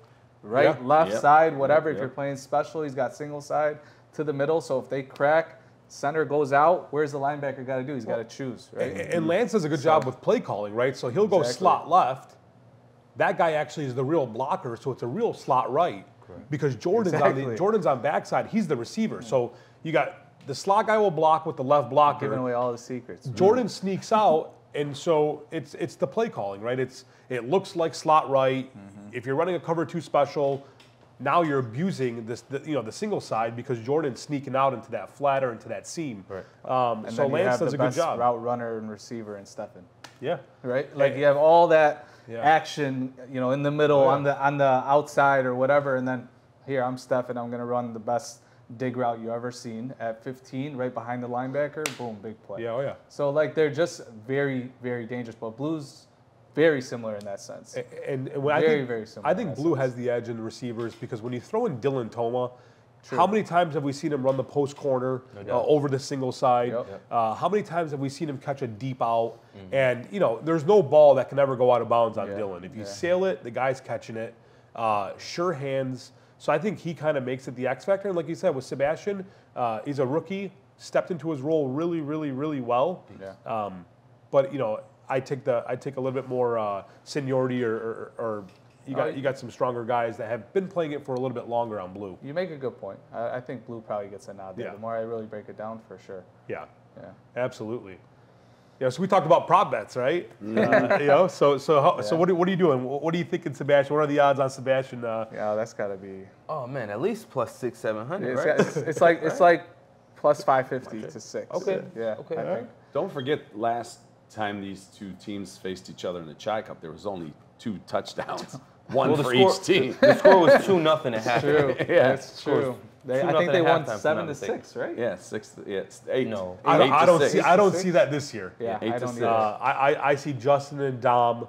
left side, whatever. If you're playing special, he's got single side to the middle. So if they crack, center goes out, where's the linebacker got to do? He's got to choose, right? And Lance does a good job with play calling, right? So he'll go slot left. That guy actually is the real blocker, so it's a real slot right. Correct. Because Jordan's on backside, he's the receiver. So you got the slot guy will block with the left blocker. Giving away all the secrets. Jordan sneaks out, and so it's the play calling, right? It looks like slot right. If you're running a cover 2 special, now you're abusing the single side because Jordan's sneaking out into that flat or into that seam. Right. And so Lance does a good job. Route runner and receiver in Stephen. Yeah. Right. Like you have all that action, in the middle on the outside or whatever, and then here I'm Stephen. I'm gonna run the best dig route you ever seen at 15, right behind the linebacker. Boom, big play. Yeah. Oh yeah. So like they're just very, very dangerous. But Blue's very similar in that sense. And very similar. I think Blue has the edge in the receivers because when you throw in Dylan Toma, how many times have we seen him run the post corner over the single side? How many times have we seen him catch a deep out? And there's no ball that can ever go out of bounds on Dylan. If you sail it, the guy's catching it. Sure hands. So I think he kind of makes it the X factor. And like you said, with Sebastian, he's a rookie, stepped into his role really, really, really well. Yeah. But I take a little bit more seniority, or you got some stronger guys that have been playing it for a little bit longer on Blue. You make a good point. I think Blue probably gets a nod there. The more I really break it down, for sure. Yeah. Absolutely. Yeah, so we talked about prop bets, right? So what are you doing? What are you thinking, Sebastian? What are the odds on Sebastian? Yeah, that's got to be. Oh man, at least plus 600-700, right? It's like plus 550 to 6. Okay. Yeah. Okay. I think. Don't forget last time these two teams faced each other in the Chy Cup, there was only 2 touchdowns, one for each team. The score was 2-0 at halftime. True. It's true. I think they won 7-6, right? Yeah, 6. Yeah, it's 8. No, I don't see that this year. Yeah, I don't either. I see Justin and Dom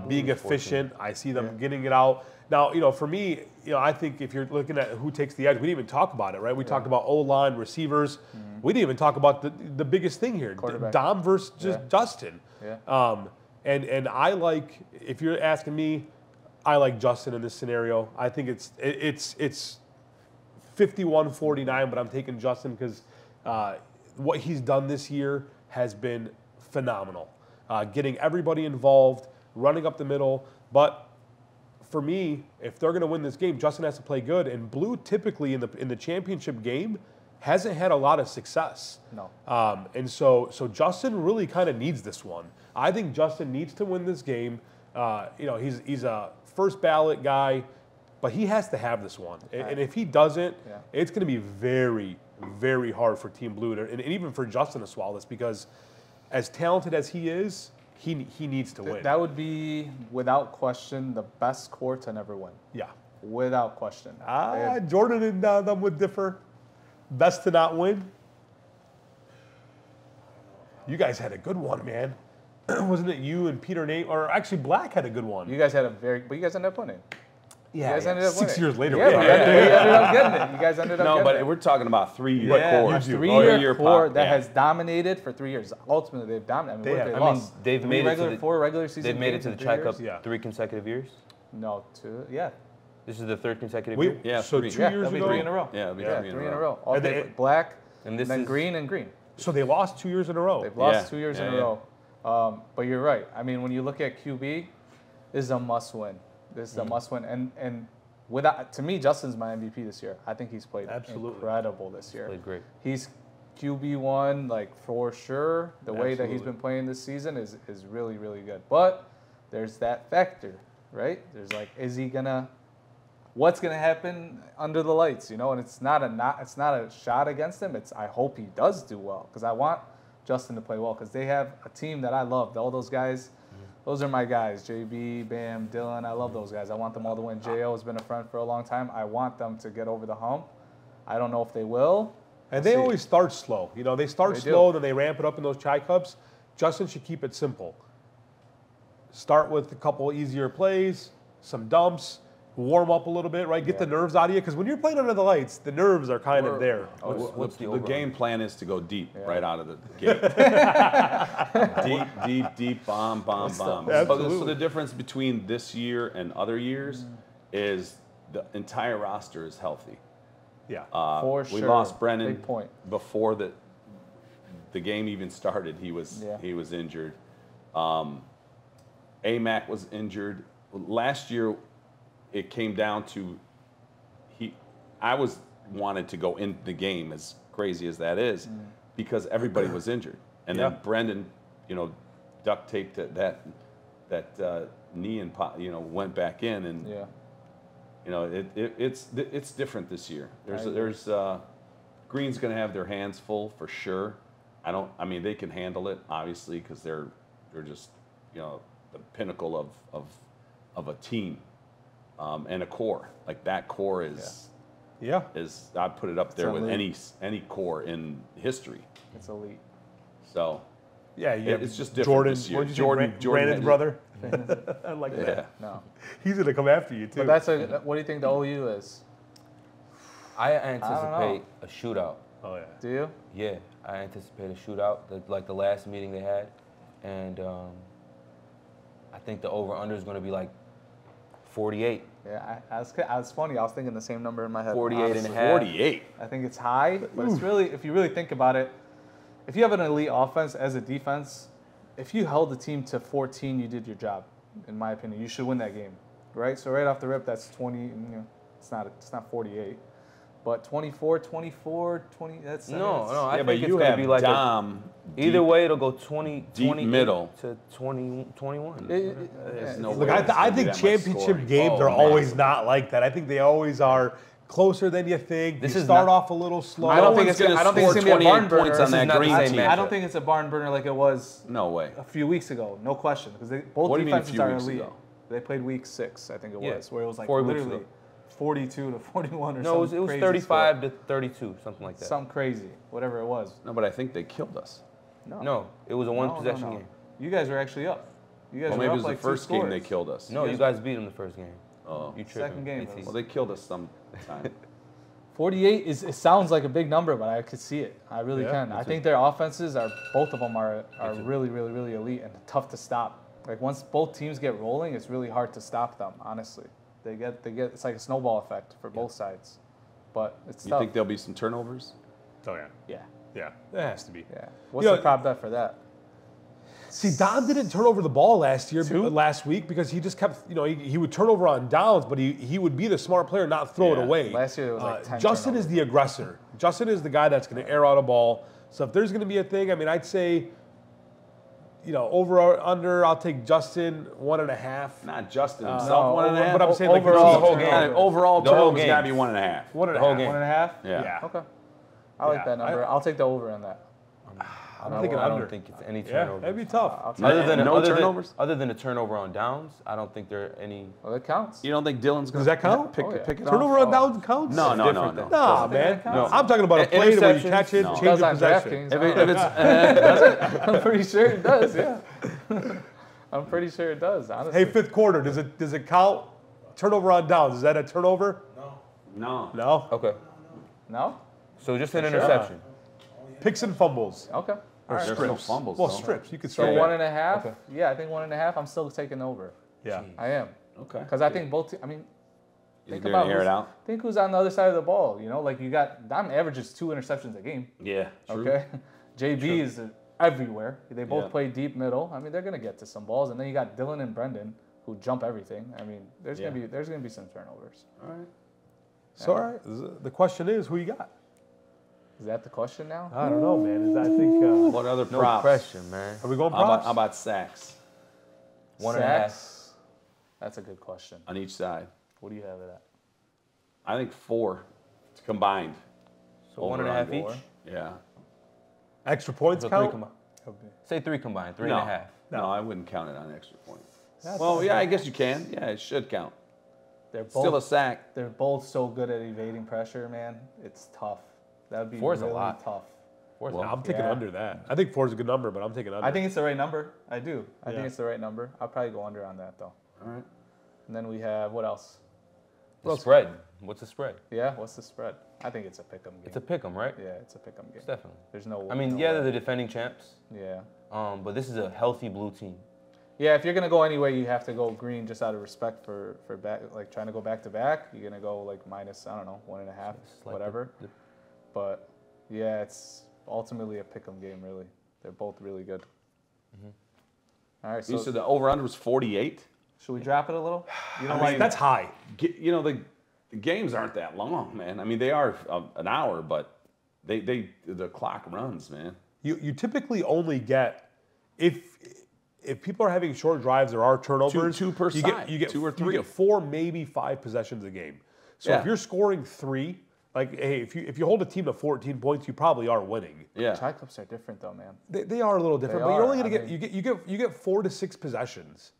being efficient. I see them getting it out. Now, for me, I think if you're looking at who takes the edge, we didn't even talk about it, right? We talked about O-line, receivers. We didn't even talk about the biggest thing here, Dom versus just Justin. Yeah. And I like, if you're asking me, I like Justin in this scenario. I think it's 51-49, but I'm taking Justin because what he's done this year has been phenomenal. Getting everybody involved, running up the middle. But for me, if they're going to win this game, Justin has to play good. And Blue typically in the championship game hasn't had a lot of success. No. And so Justin really kind of needs this one. I think Justin needs to win this game. He's a first ballot guy, but he has to have this one. And if he doesn't, it's going to be very, very hard for Team Blue and even for Justin to swallow this because as talented as he is, he needs to win. That would be, without question, the best score to never win. Yeah. Without question. Jordan and them would differ. Best to not win. You guys had a good one, man. Wasn't it you and Peter Nate? Or actually, Black had a good one. You guys had but you guys ended up winning. Yeah, you guys ended up 6 years later. Yeah, we ended up getting it. You guys ended up getting it. No, but we're talking about 3-year core. A 3-year core that has dominated for 3 years. Ultimately, they've dominated. They've made it to 4 regular season. They've made it to the Chy Cup 3 3 consecutive years. No, 2. Yeah. This is the 3rd consecutive year. Yeah, so 3. 2 years ago. 3 in a row. Yeah, it'll be 3 in a row. All Black, and then green and green. So they lost 2 years in a row. They've lost 2 years in a row. But you're right. I mean, when you look at QB, this is a must-win. This is a must-win. And to me, Justin's my MVP this year. I think he's played incredible this year. Played great. He's QB1, like, for sure. The way that he's Absolutely. been playing this season is really, really good. But there's that factor, right? There's like, what's gonna happen under the lights, you know? And it's not a shot against him. I hope he does do well, because I want Justin to play well, because they have a team that I love. All those guys, those are my guys. JB, Bam, Dylan, I love those guys. I want them all to win. Jo has been a friend for a long time. I want them to get over the hump. I don't know if they will. And they always start slow. You know, they start slow, then they ramp it up in those Chy Cups. Justin should keep it simple. Start with a couple easier plays, some dumps, warm up a little bit, right? Get the nerves out of you, because when you're playing under the lights, the nerves are kind of there. What's The game plan is to go deep right out of the gate. deep, bomb. So the difference between this year and other years is the entire roster is healthy. Yeah. For sure. We lost Brennan Big point. before the game even started. He was injured. AMAC was injured. Last year, it came down to I wanted to go into the game, as crazy as that is, because everybody was injured. And then Brendan, duct taped that knee and went back in, and it's different this year. There's Green's going to have their hands full for sure. I mean they can handle it, obviously, because they're just the pinnacle of a team. And a core, like that core is I'd put it up there with any core in history. It's elite. So it's just different Jordan, this year. what did you say, Brandon's brother? I like that. Yeah. No. He's gonna come after you too. But what do you think the OU is? I anticipate a shootout. Oh yeah. Do you? Yeah, I anticipate a shootout, like the last meeting they had, and I think the over/under is going to be like 48. Yeah, it's funny. I was thinking the same number in my head. 48 and a half. 48. I think it's high, but it's really, if you really think about it, if you have an elite offense as a defense, if you held the team to 14, you did your job, in my opinion. You should win that game, right? So right off the rip, that's 20. It's not 48, but 24, 20. That's No. I Yeah, but think it's you going to have be like Dom. either way, it'll go 20 middle to 21. There's no Look, way it's I gonna be think that much championship scoring. games Oh, are man. always not like that. I think they always are closer than you think. This You is start not- off a little slow. I don't think one's it's gonna gonna be a score barn 28 burner. points on This that is not the green same team. I don't think it's a barn burner like it was No way. a few weeks ago. No question, because both What do you mean a defenses few are weeks elite. ago? They played week 6, I think it Yeah, was, where it was like 4 weeks literally ago. 42 to 41 or No, something. it was crazy 35 score. to 32, something like that. Something crazy, whatever it was. No, but I think they killed us. No, it was a one-possession No. game. You guys were actually up. You guys Well, were maybe up it was like the first 2 game scores. they killed us. No, you guys beat them the first game. Oh. You tripping. Second game, AT. Well, they killed us sometime. 48 it sounds like a big number, but I could see it. I really Yeah, can. me I too. think their offenses both of them are really, really, really elite and tough to stop. Like once both teams get rolling, it's really hard to stop them. Honestly, they get it's like a snowball effect for both sides. But it's You tough. think there'll be some turnovers? Oh yeah. Yeah, Yeah, it has to be. yeah. What's You know, the prop bet for that? See, Dom didn't turn over the ball last week because he just kept, he would turn over on downs, but he would be the smart player, not throw it Yeah. away. Last year it was like 10 Justin is turnovers. the aggressor. Justin is the guy that's going to air out a ball. So if there's going to be a thing, I mean, I'd say, over or under, I'll take Justin 1.5. Not Justin No, himself, 1.5. But I'm saying like overall the whole turnover. game. Overall The whole turnovers game. got to be 1.5. 1.5. whole game. 1.5? Yeah. Okay. I like Yeah, that number. I'll take the over on that. I'm thinking I under. don't think it's any Yeah, turnovers. that'd be tough. I'll take Other than turnovers? other than a turnover on downs, I don't think there are any. Well, that counts. You don't think Dylan's going Does that count? pick Oh, yeah. it Turnover off? on downs counts? No. Nah, man. No. I'm talking about a play where you Interceptions? catch it, No. change Does your on possession. DraftKings. If it's I'm pretty sure it does. Yeah. I'm pretty sure it does. Honestly. Hey, fifth quarter, does it count? Turnover on downs, is that a turnover? no. No. Okay, No. so just an interception. Picks and fumbles. Okay. All right. There's no fumbles. Well, though. strips. You could So strip. 1.5. Okay. Yeah, I think 1.5. I'm still taking over. Yeah. I am. Okay. Because I think both. I mean, You're think going about to air it out? think who's on the other side of the ball. Like you got Dom averages 2 interceptions a game. Yeah. True. Okay. JB is everywhere. They both Yeah. play deep middle. I mean, they're gonna get to some balls, and then you got Dylan and Brendan, who jump everything. I mean, there's gonna be some turnovers. All right. So, all right. The question is, who you got? Is that the question now? I don't know, man. I think. What other No props? question, man. Are we going How props? about sacks 1.5. Sacks? That's a good question. on each side? What do you have it at? I think 4 combined. So Over 1.5 on each. 4. Yeah. Extra points So 3 count? combined. Say 3 combined. 3.5. No, I wouldn't count it on extra points. That's Well, yeah, I guess you can. Yeah, it should count. They're both Still a sack. They're both so good at evading pressure, man. It's tough. That'd be 4's a really lot. tough. Well, I'm taking Yeah. under that. I think 4 is a good number, but I'm taking under. I think it's the right number. I do. I Yeah. think it's the right number. I'll probably go under on that though. All right. And then we have what else? The spread. What's the spread? Yeah, what's the spread? I think it's a pick'em game. It's a pick 'em, right? Yeah, it's a pick'em game. It's definitely. There's no. I mean, no yeah, way. they're the defending champs. Yeah. But this is a healthy blue team. Yeah, if you're gonna go anyway, you have to go green just out of respect for back, like trying to go back to back. You're gonna go like minus, I don't know, 1.5, It's like whatever. But yeah, it's ultimately a pick'em game. Really, they're both really good. All right, You so said the over/under was 48. should we drop it a little? You I don't mean, like that's high. You know, the games aren't that long, man. I mean, they are an hour, but the clock runs, man. You typically only get if people are having short drives, there are turnovers. Two per you side, Get, you get 2 or 3. You get 4, maybe 5 possessions a game. So Yeah. if you're scoring 3, like hey, if you hold a team to 14 points, you probably are winning. Yeah. Chy Cups are different though, man. They are a little different, They but you're are. only gonna I get mean- you get 4 to 6 possessions.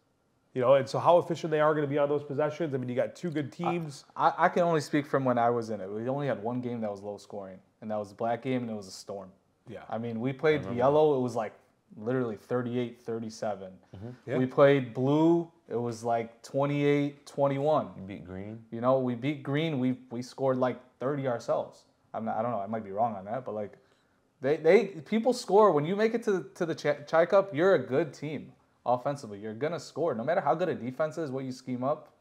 You know, and so how efficient they are going to be on those possessions. I mean, you got 2 good teams. I can only speak from when I was in it. We only had one game that was low scoring, and that was the black game, and it was a storm. Yeah. I mean, we played yellow, it was like literally 38-37. Yeah. We played blue, it was like 28-21. You beat green. You know, we beat green, we scored like 30 ourselves. I don't know, I might be wrong on that, but like people score when you make it to the Chy Cup, you're a good team offensively. You're going to score no matter how good a defense is, what you scheme up.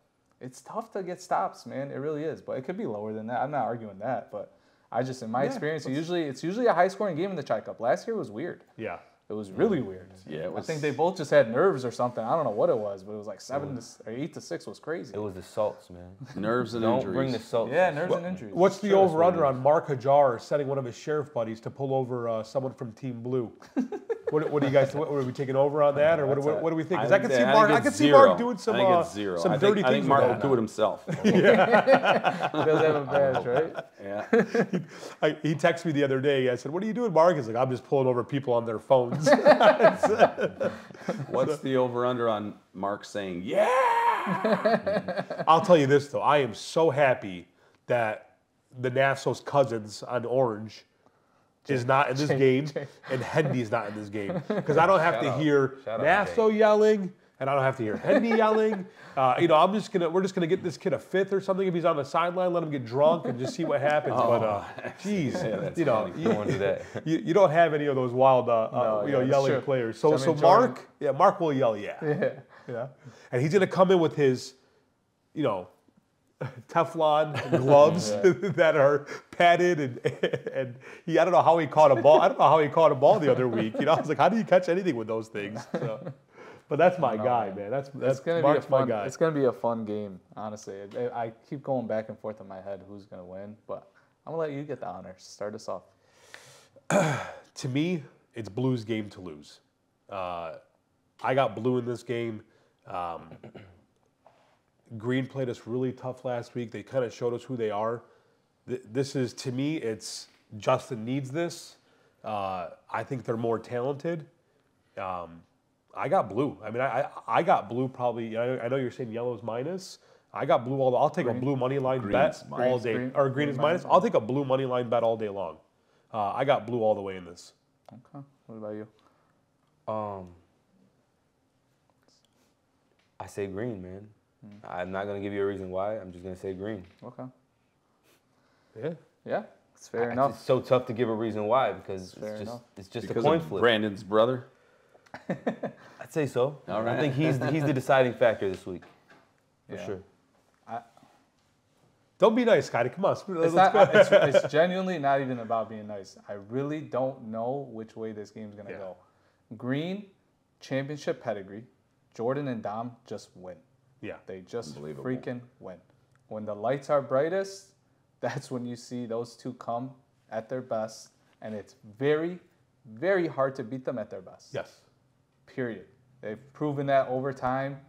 It's tough to get stops, man. It really is, but it could be lower than that. I'm not arguing that, but I just, in my experience, it's usually a high-scoring game in the Chy Cup. Last year was weird. Yeah. It was really weird. Yeah, it was- I think they both just had nerves or something. I don't know what it was, but it was like 8-6 was crazy. It was the salts, man. Nerves and Don't injuries. bring the salts. Yeah, nerves and injuries. What's the Sure, that's what over/under it on Mark Hajar setting one of his sheriff buddies to pull over someone from Team Blue? What do you guys? What are we taking over on that, or what do we think? Because I can see Mark. I can see Mark doing some. I think it's 0. Some I think, dirty I think things Mark with will that. do it himself. He does have a badge, right? Yeah. He texted me the other day. I said, "What are you doing, Mark?" He's like, "I'm just pulling over people on their phones." What's the over/under on Mark saying, yeah? I'll tell you this though, I am so happy that the Nasso's cousins on Orange is not in this game, and Hendy's not in this game, because I don't have Shout to out. hear Shout out, Nasso yelling, and I don't have to hear Hendy yelling. You know, we're just gonna get this kid a 5th or something if he's on the sideline, let him get drunk, and just see what happens. Geez, that's you know, funny. Don't want to do that. you don't have any of those wild, that's yelling true. players. So I mean, Mark, Mark will yell, yeah. Yeah. And he's going to come in with his, you know, Teflon gloves that are padded, and I don't know how he caught a ball. I don't know how he caught a ball the other week. You know, I was like, how do you catch anything with those things? So, but that's my guy, man. That's gonna Mark's be a fun, my guy. It's gonna be a fun game, honestly. I keep going back and forth in my head who's gonna win, but I'm gonna let you get the honors. Start us off. To me, it's Blue's game to lose. I got Blue in this game. Green played us really tough last week. They kind of showed us who they are. This is, to me, it's Justin needs this. I think they're more talented. I got Blue. I mean, I got Blue probably. I know you're saying yellow's minus. I got Blue all. I'll take a Blue money line bet all day. Or green is minus. I'll take a Blue money line bet all day long. I got Blue all the way in this. Okay. What about you? I say green, man. I'm not gonna give you a reason why. I'm just gonna say green. Okay. Yeah. Yeah, it's fair enough. It's so tough to give a reason why because Fair enough. it's just Because a coin of flip. Brandon's brother. I'd say so. All right. I think he's the deciding factor this week, for Yeah. sure. Don't be nice, Scotty. Come on. It's, Let's not, go. it's genuinely not even about being nice. I really don't know which way this game's going to go. Green, championship pedigree. Jordan and Dom just win. Yeah. They just Unbelievable. freaking win. When the lights are brightest, that's when you see those two come at their best, and it's very, very hard to beat them at their best. Yes. Period. They've proven that over time.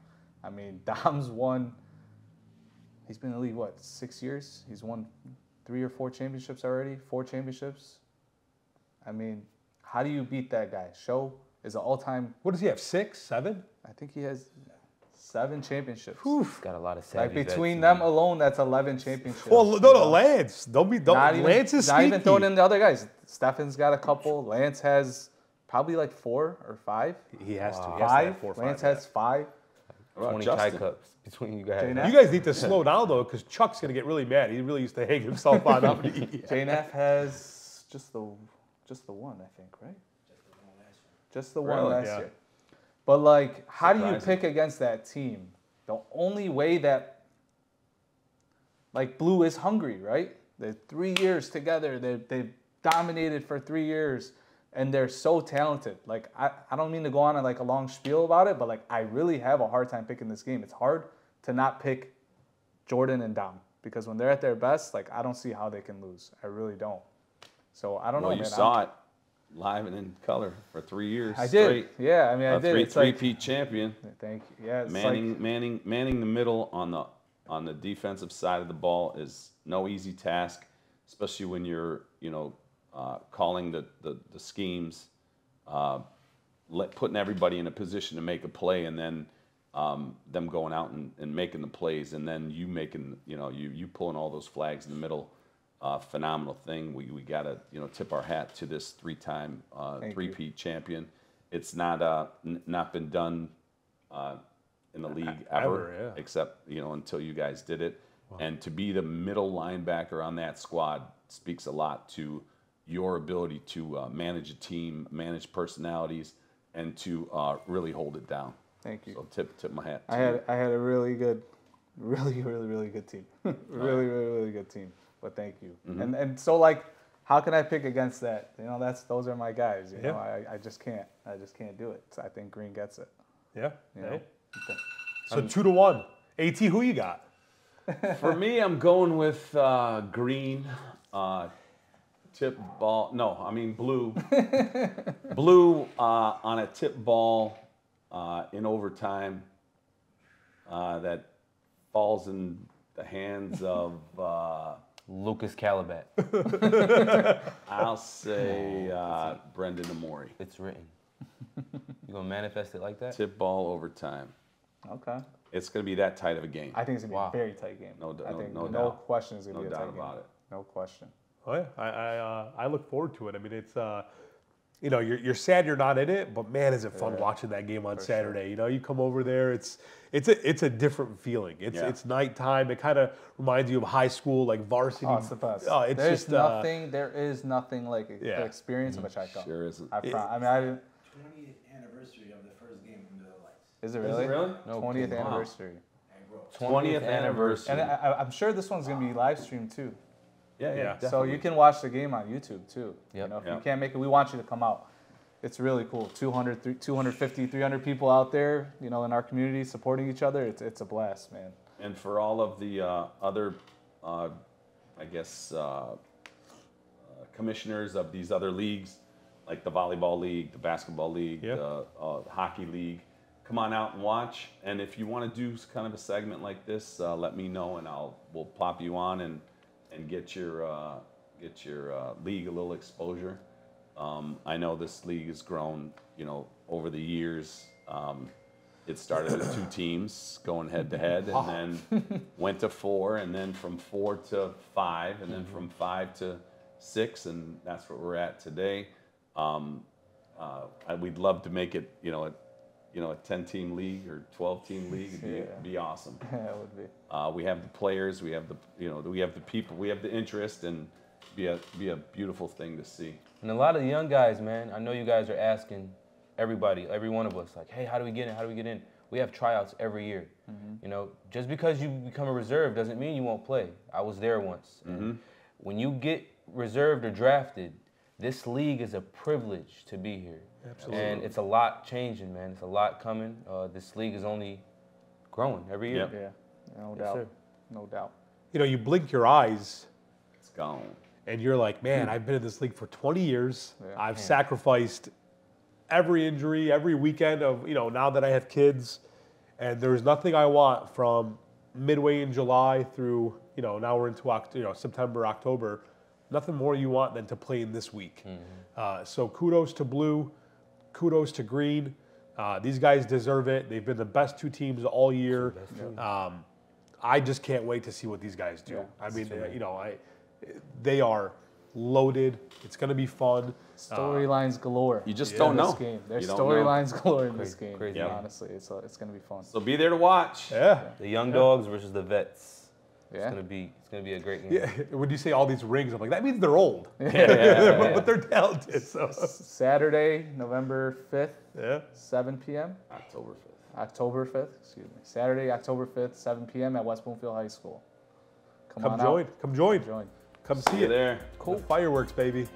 I mean, Dom's won. He's been in the league, what, 6 years? He's won 3 or 4 championships already, 4 championships. I mean, how do you beat that guy? Show is an all-time. What does he have? 6, 7? I think he has 7 championships. He's got a lot of savvy Like between vets, them alone, that's 11 championships. Well, no, Lance. Don't. Not even, Lance is not sneaky. even throwing in the other guys. Stefan's got a couple. Lance has probably like 4 or 5. He has to. Wow. He has to have 5. 4 or 5. Lance has 5. What about 20 Chy Justin? Cups between you guys. J-Nap? You guys need to slow down though, because Chuck's gonna get really mad. He really used to hang himself on up. JNF has just the one, I think, right? Just the one Really? last Yeah. year. But like, how do you Surprising. pick against that team? The only way that, like, Blue is hungry, right? They're 3 years together. They've dominated for 3 years, and they're so talented. Like, I don't mean to go on like a long spiel about it, but like, I really have a hard time picking this game. It's hard to not pick Jordan and Dom, because when they're at their best, like, I don't see how they can lose. I really don't. So I don't Well, know, you man. saw it live and in color for 3 years. I did. straight. Yeah, I mean, I did. It's like, Three-peat champion. thank you. Yeah, it's Manning the middle on the defensive side of the ball is no easy task, especially when you're calling the schemes, putting everybody in a position to make a play, and then them going out and making the plays, and then you making you pulling all those flags in the middle. Phenomenal thing. We got to tip our hat to this 3-time three-peat champion. It's not been done in the league ever, yeah. except until you guys did it. Wow. And to be the middle linebacker on that squad speaks a lot to your ability to manage a team, manage personalities, and to really hold it down. Thank you. So tip my hat. I had a really good, really good team. really good team. But thank you. Mm-hmm. And so, like, how can I pick against that? Those are my guys. You know, I just can't do it. So I think Green gets it. Yeah. You know? Hey. So 2-1. At, who you got? For me, I'm going with Green. Tip ball. No, I mean blue. Blue on a tip ball in overtime that falls in the hands of. Lucas Calabat. I'll say Brendan Amori. It's written. You gonna manifest it like that? Tip ball overtime. Okay. It's going to be that tight of a game. I think it's gonna be a very tight game. No I think no no doubt. question is gonna No be a doubt tight game. about it. No question. Oh yeah, I look forward to it. I mean, it's you're sad you're not in it, but man, is it fun watching that game on Saturday. Sure. You come over there, it's a different feeling. It's nighttime. It kind of reminds you of high school, like varsity. Oh, it's the best. Oh, it's There's just there is nothing like the experience of a Chy Cup. Sure isn't. I didn't. 20th anniversary of the first game under the lights. Is it really? No 20th kidding. anniversary. 20th anniversary. And I'm sure this one's gonna be live streamed too. Yeah. So you can watch the game on YouTube too. Yep. If you can't make it, we want you to come out. It's really cool. 250, 300 people out there, in our community supporting each other. It's a blast, man. And for all of the other, commissioners of these other leagues, like the volleyball league, the basketball league, the hockey league, come on out and watch. And if you want to do kind of a segment like this, let me know, and we'll pop you on and get your league a little exposure. I know this league has grown, over the years. It started with 2 teams going head to head, and then went to 4, and then from 4 to 5, and then from 5 to 6, and that's what we're at today. We'd love to make it, a 10-team league or 12-team league. It'd be awesome. Yeah, it would be. We have the players, we have the we have the people, we have the interest, and be a beautiful thing to see. And a lot of the young guys, man, I know you guys are asking everybody, every one of us, like, hey, how do we get in? How do we get in? We have tryouts every year. Just because you become a reserve doesn't mean you won't play. I was there once. And when you get reserved or drafted, this league is a privilege to be here. Absolutely. And it's a lot changing, man. It's a lot coming. This league is only growing every year. Yep. Yeah, no Yes, doubt. sir. No doubt. You know, you blink your eyes It's gone. and you're like, man, I've been in this league for 20 years. Yeah. I've sacrificed every injury, every weekend of, you know, now that I have kids. And there's nothing I want from midway in July through, you know, now we're into September, October. Nothing more you want than to play in this week. So kudos to blue, kudos to green. These guys deserve it. They've been the best two teams all year. I just can't wait to see what these guys do. Yeah, I mean, they are loaded. It's going to be fun. Storylines galore. You just in don't know. this game. There's You don't know. storylines galore in this game. Crazy. Honestly, it's going to be fun. So be there to watch. Yeah. The young dogs versus the vets. Yeah. It's gonna be a great game. Yeah. When you say all these rings, I'm like, that means they're old. Yeah. But they're talented. So. Saturday, November 5th, Yeah. 7 p.m. October 5th. October 5th, excuse me. Saturday, October 5th, 7 p.m. at West Bloomfield High School. Come Come on join. out. Come join. Come join. Come see See you it. there. Cool. Fireworks, baby.